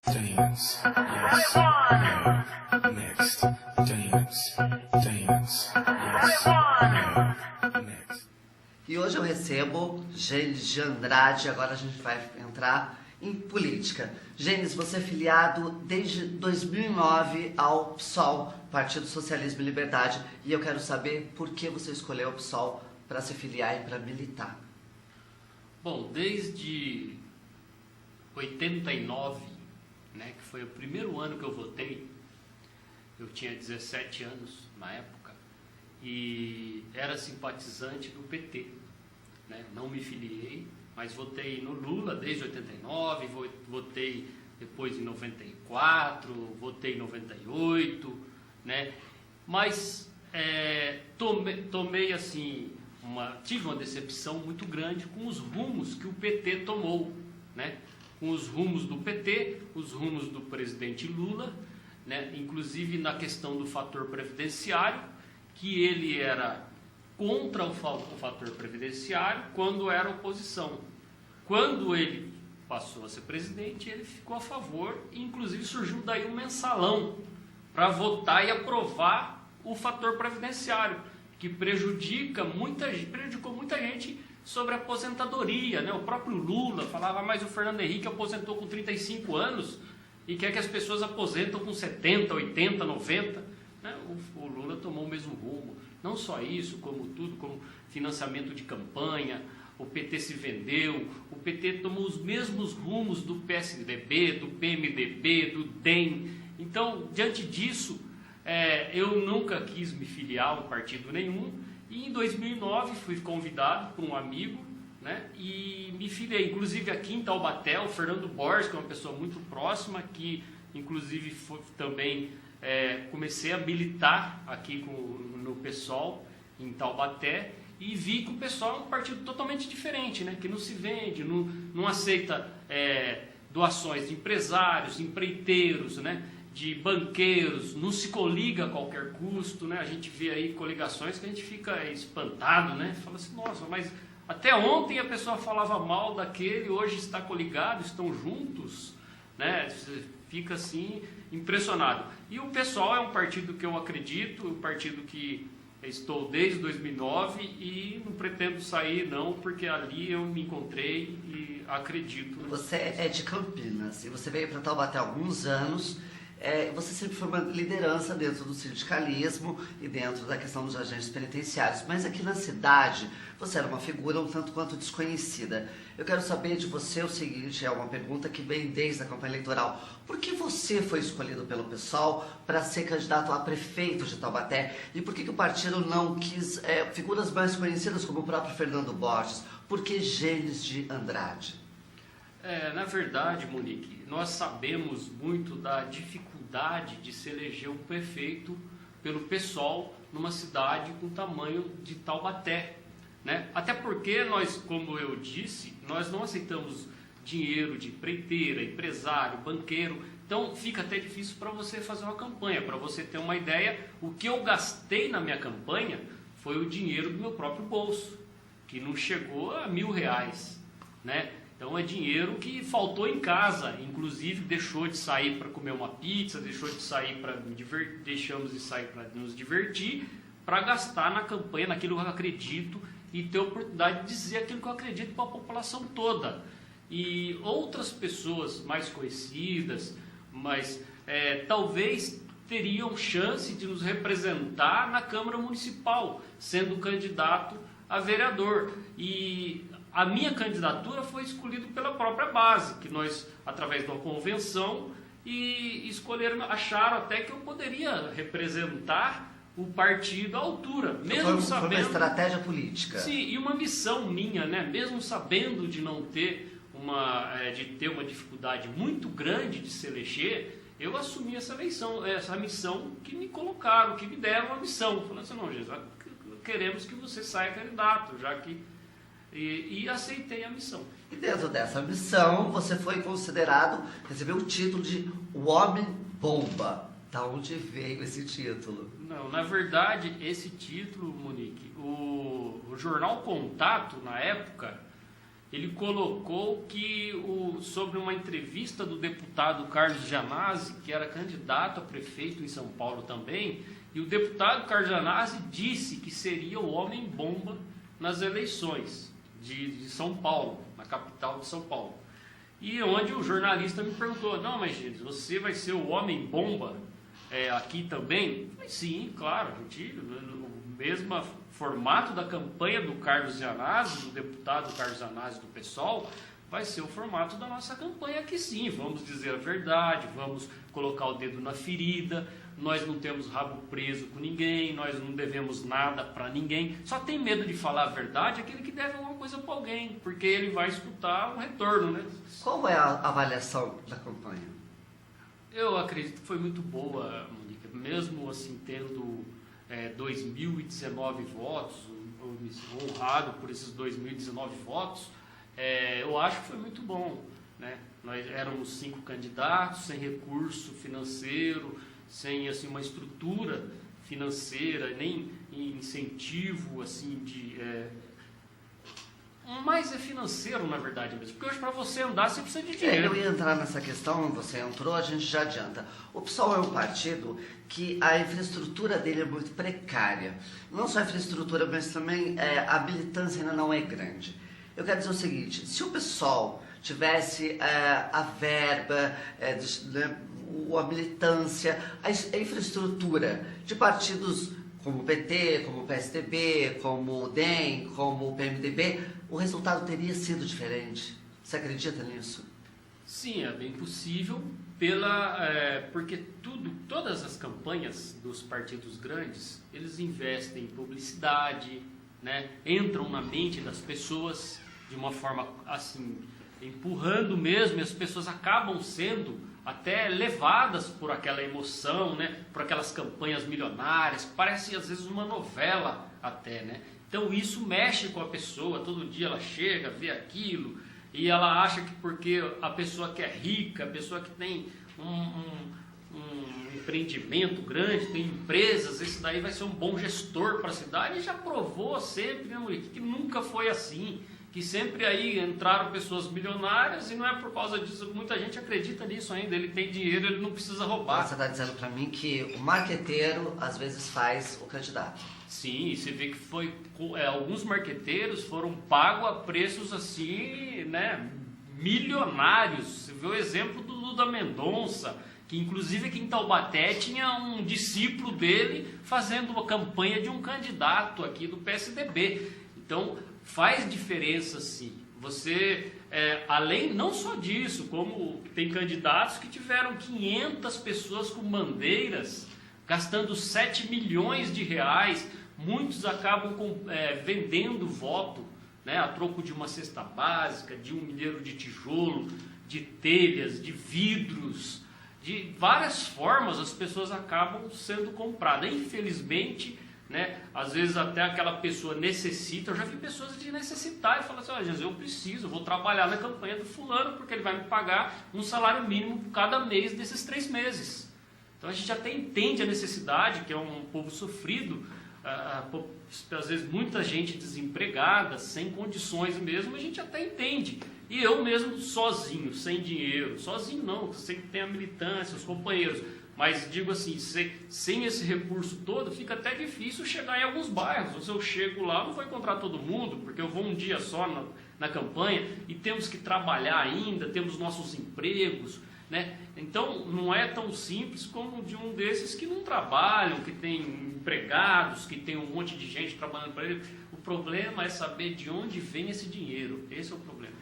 Dance, yes, no, next. Dance, yes, no, next. E hoje eu recebo Gênesis de Andrade, agora a gente vai entrar em política. Gênesis, você é filiado desde 2009 ao PSOL, Partido Socialismo e Liberdade, e eu quero saber por que você escolheu o PSOL para se filiar e para militar. Bom, desde 89, né, que foi o primeiro ano que eu votei, eu tinha 17 anos na época, e era simpatizante do PT, né? Não me filiei, mas votei no Lula desde 89, votei depois em 94, votei em 98, né? Mas tomei assim, tive uma decepção muito grande com os rumos que o PT tomou, né? Com os rumos do PT, os rumos do presidente Lula, né? Inclusive na questão do fator previdenciário, que ele era contra o fator previdenciário quando era oposição. Quando ele passou a ser presidente, ele ficou a favor, e inclusive surgiu daí um mensalão para votar e aprovar o fator previdenciário, que prejudicou muita gente sobre a aposentadoria, né? O próprio Lula falava, mas o Fernando Henrique aposentou com 35 anos e quer que as pessoas aposentam com 70, 80, 90, né? O Lula tomou o mesmo rumo. Não só isso, como tudo, como financiamento de campanha, o PT se vendeu, o PT tomou os mesmos rumos do PSDB, do PMDB, do DEM. Então, diante disso, eu nunca quis me filiar a um partido nenhum, e em 2009 fui convidado por um amigo, né, e me filiei. Inclusive aqui em Taubaté, o Fernando Borges, que é uma pessoa muito próxima, que inclusive também comecei a militar aqui no PSOL, em Taubaté, e vi que o PSOL é um partido totalmente diferente, né, que não se vende, não aceita doações de empresários, empreiteiros, né, de banqueiros, não se coliga a qualquer custo, né? A gente vê aí coligações que a gente fica espantado, né? Fala assim, nossa, mas até ontem a pessoa falava mal daquele, hoje está coligado, estão juntos, né? Você fica assim impressionado. E o PSOL é um partido que eu acredito, um partido que estou desde 2009 e não pretendo sair não, porque ali eu me encontrei e acredito. Você é de Campinas e você veio para Taubaté há alguns anos. Você sempre foi uma liderança dentro do sindicalismo e dentro da questão dos agentes penitenciários, mas aqui na cidade você era uma figura um tanto quanto desconhecida. Eu quero saber de você o seguinte, é uma pergunta que vem desde a campanha eleitoral. Por que você foi escolhido pelo PSOL para ser candidato a prefeito de Taubaté? E por que o partido não quis figuras mais conhecidas como o próprio Fernando Borges? Por que Gênesis de Andrade? Na verdade, Monique, nós sabemos muito da dificuldade de se eleger um prefeito pelo PSOL numa cidade com o tamanho de Taubaté, né? Até porque nós, como eu disse, nós não aceitamos dinheiro de empreiteira, empresário, banqueiro, então fica até difícil para você fazer uma campanha. Para você ter uma ideia, o que eu gastei na minha campanha foi o dinheiro do meu próprio bolso, que não chegou a R$1.000, né? Então é dinheiro que faltou em casa, inclusive deixou de sair para comer uma pizza, deixou de sair para deixamos de sair para nos divertir, para gastar na campanha, naquilo que eu acredito, e ter a oportunidade de dizer aquilo que eu acredito para a população toda. E outras pessoas mais conhecidas, mas talvez teriam chance de nos representar na Câmara Municipal, sendo candidato a vereador. E a minha candidatura foi escolhida pela própria base, que nós, através de uma convenção, e escolheram, acharam até que eu poderia representar o partido à altura, mesmo sabendo... Foi uma estratégia política. Sim, e uma missão minha, né? Mesmo sabendo de não ter de ter uma dificuldade muito grande de se eleger, eu assumi essa missão que me colocaram, que me deram a missão. Falando assim, não, Jesus, queremos que você saia candidato, já que... E aceitei a missão. E dentro dessa missão, você foi considerado, recebeu o título de o Homem-Bomba. Da onde veio esse título? Não, na verdade, esse título, Monique, o jornal Contato, na época, ele colocou que sobre uma entrevista do deputado Carlos Gianazzi, que era candidato a prefeito em São Paulo também, e o deputado Carlos Gianazzi disse que seria o homem-bomba nas eleições de São Paulo, na capital de São Paulo. E onde o jornalista me perguntou, não, mas gente, você vai ser o homem-bomba aqui também? Eu falei, sim, claro, a gente, no mesmo formato da campanha do Carlos Gianazzi, do deputado Carlos Gianazzi do PSOL, vai ser o formato da nossa campanha aqui sim, vamos dizer a verdade, vamos colocar o dedo na ferida, nós não temos rabo preso com ninguém, nós não devemos nada para ninguém, só tem medo de falar a verdade aquele que deve alguma coisa para alguém, porque ele vai escutar o retorno, né? Qual é a avaliação da campanha? Eu acredito que foi muito boa, Mônica, mesmo assim tendo 2019 votos, eu me sinto honrado por esses 2019 votos, eu acho que foi muito bom, né? Nós éramos 5 candidatos, sem recurso financeiro, sem assim, uma estrutura financeira, nem incentivo assim, mais financeiro na verdade mesmo, porque hoje para você andar você precisa de dinheiro. Eu ia entrar nessa questão, você entrou, a gente já adianta. O PSOL é um partido que a infraestrutura dele é muito precária. Não só a infraestrutura, mas também a militância ainda não é grande. Eu quero dizer o seguinte, se o PSOL tivesse a verba, a militância, a infraestrutura de partidos como o PT, como o PSDB, como o DEM, como o PMDB, o resultado teria sido diferente. Você acredita nisso? Sim, é bem possível, porque todas as campanhas dos partidos grandes, eles investem em publicidade, né? Entram na mente das pessoas de uma forma assim, empurrando mesmo, e as pessoas acabam sendo até levadas por aquela emoção, né? Por aquelas campanhas milionárias, parece às vezes uma novela até, né? Então isso mexe com a pessoa, todo dia ela chega, vê aquilo, e ela acha que porque a pessoa que é rica, a pessoa que tem um empreendimento grande, tem empresas, esse daí vai ser um bom gestor para a cidade, e já provou sempre, né, Murique, que nunca foi assim, que sempre aí entraram pessoas milionárias, e não é por causa disso, muita gente acredita nisso ainda, ele tem dinheiro, ele não precisa roubar. Você está dizendo para mim que o marqueteiro às vezes faz o candidato. Sim, você vê que alguns marqueteiros foram pagos a preços assim, né, milionários. Você vê o exemplo do Lula Mendonça, que inclusive aqui em Taubaté tinha um discípulo dele fazendo uma campanha de um candidato aqui do PSDB. Então faz diferença sim. Você, além não só disso, como tem candidatos que tiveram 500 pessoas com bandeiras, gastando 7 milhões de reais, muitos acabam vendendo voto, né, a troco de uma cesta básica, de um milheiro de tijolo, de telhas, de vidros, de várias formas as pessoas acabam sendo compradas. Infelizmente, né, às vezes até aquela pessoa necessita, eu já vi pessoas de necessitar e falam assim, olha, Jesus, eu preciso, eu vou trabalhar na campanha do fulano porque ele vai me pagar um salário mínimo cada mês desses 3 meses. Então a gente até entende a necessidade, que é um povo sofrido, às vezes muita gente desempregada, sem condições mesmo, a gente até entende. E eu mesmo sozinho, sem dinheiro, sozinho não, sei que tem a militância, os companheiros, mas digo assim, sem esse recurso todo, fica até difícil chegar em alguns bairros. Se eu chego lá, não vou encontrar todo mundo, porque eu vou um dia só na campanha, e temos que trabalhar ainda, temos nossos empregos, né? Então não é tão simples como de um desses que não trabalham, que tem empregados, que tem um monte de gente trabalhando para ele. O problema é saber de onde vem esse dinheiro. Esse é o problema.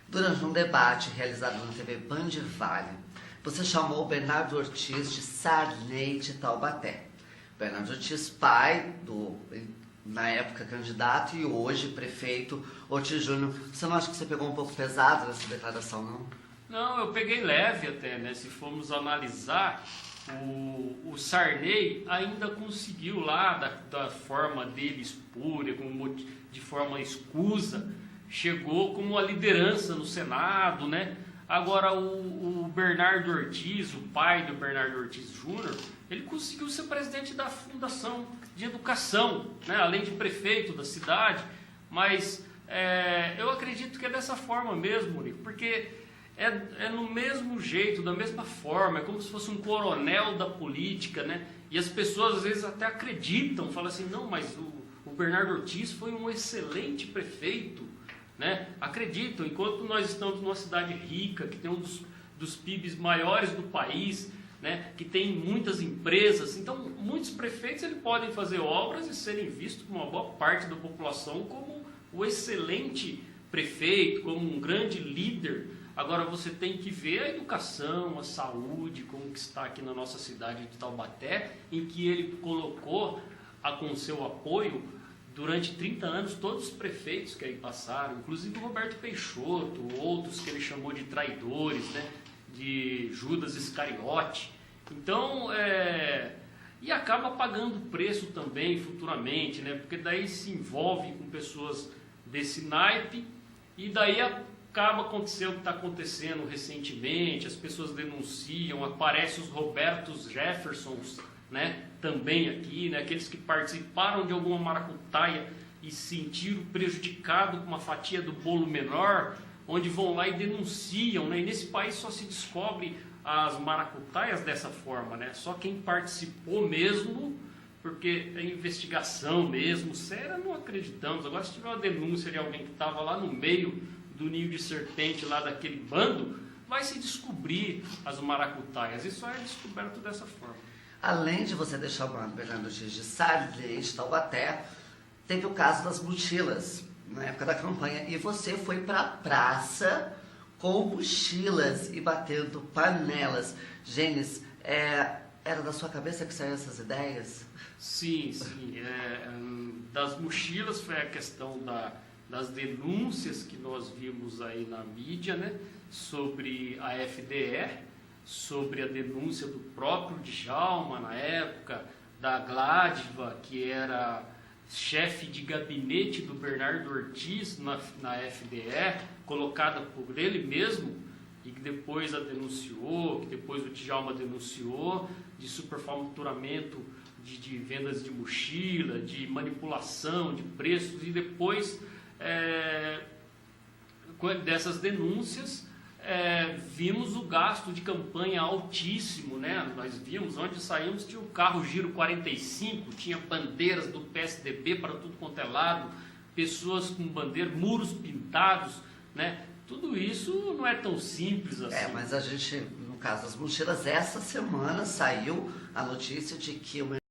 Durante um debate realizado na TV Band Vale, você chamou o Bernardo Ortiz de Sarney de Taubaté. Bernardo Ortiz, pai na época candidato e hoje prefeito Ortiz Júnior. Você não acha que você pegou um pouco pesado nessa declaração, não? Não, eu peguei leve até, né? Se formos analisar, o Sarney ainda conseguiu lá, da forma dele espúria, de forma escusa, chegou como a liderança no Senado, né? Agora o Bernardo Ortiz, o pai do Bernardo Ortiz Júnior, ele conseguiu ser presidente da Fundação de Educação, né? Além de prefeito da cidade, mas eu acredito que é dessa forma mesmo, Murico, porque é no mesmo jeito, da mesma forma, é como se fosse um coronel da política, né? E as pessoas às vezes até acreditam, falam assim, não, mas o Bernardo Ortiz foi um excelente prefeito, né? Acreditam, enquanto nós estamos numa cidade rica, que tem um dos PIBs maiores do país, né? Que tem muitas empresas, então muitos prefeitos eles podem fazer obras e serem vistos por uma boa parte da população como o excelente prefeito, como um grande líder. Agora você tem que ver a educação, a saúde, como que está aqui na nossa cidade de Taubaté, em que ele colocou com seu apoio durante 30 anos todos os prefeitos que aí passaram, inclusive o Roberto Peixoto, outros que ele chamou de traidores, né, de Judas Iscariote. Então, e acaba pagando preço também futuramente, né, porque daí se envolve com pessoas desse naipe e daí acaba acontecendo o que está acontecendo recentemente, as pessoas denunciam, aparecem os Robertos Jeffersons, né, também aqui, né, aqueles que participaram de alguma maracutaia e se sentiram prejudicados com uma fatia do bolo menor, onde vão lá e denunciam, né, e nesse país só se descobre as maracutaias dessa forma, né, só quem participou mesmo, porque a investigação mesmo, séria, não acreditamos. Agora se tiver uma denúncia de alguém que estava lá no meio do ninho de serpente lá daquele bando, vai se descobrir as maracutaias, e só é descoberto dessa forma. Além de você deixar o Bernardo Ortiz de Saliente, Taubaté, teve o caso das mochilas, na época da campanha, e você foi para a praça com mochilas e batendo panelas. Gênesis, era da sua cabeça que saíram essas ideias? Sim. Das mochilas foi a questão das denúncias que nós vimos aí na mídia, né, sobre a FDE, sobre a denúncia do próprio Djalma na época, da Gládiva, que era chefe de gabinete do Bernardo Ortiz na FDE, colocada por ele mesmo, e que depois a denunciou, que depois o Djalma denunciou, de superfaturamento de vendas de mochila, de manipulação de preços, e depois dessas denúncias, vimos o gasto de campanha altíssimo, né? Nós vimos, onde saímos, tinha o carro Giro 45, tinha bandeiras do PSDB para tudo quanto é lado, pessoas com bandeira, muros pintados, né? Tudo isso não é tão simples assim. Mas a gente, no caso das mochilas, essa semana saiu a notícia de que o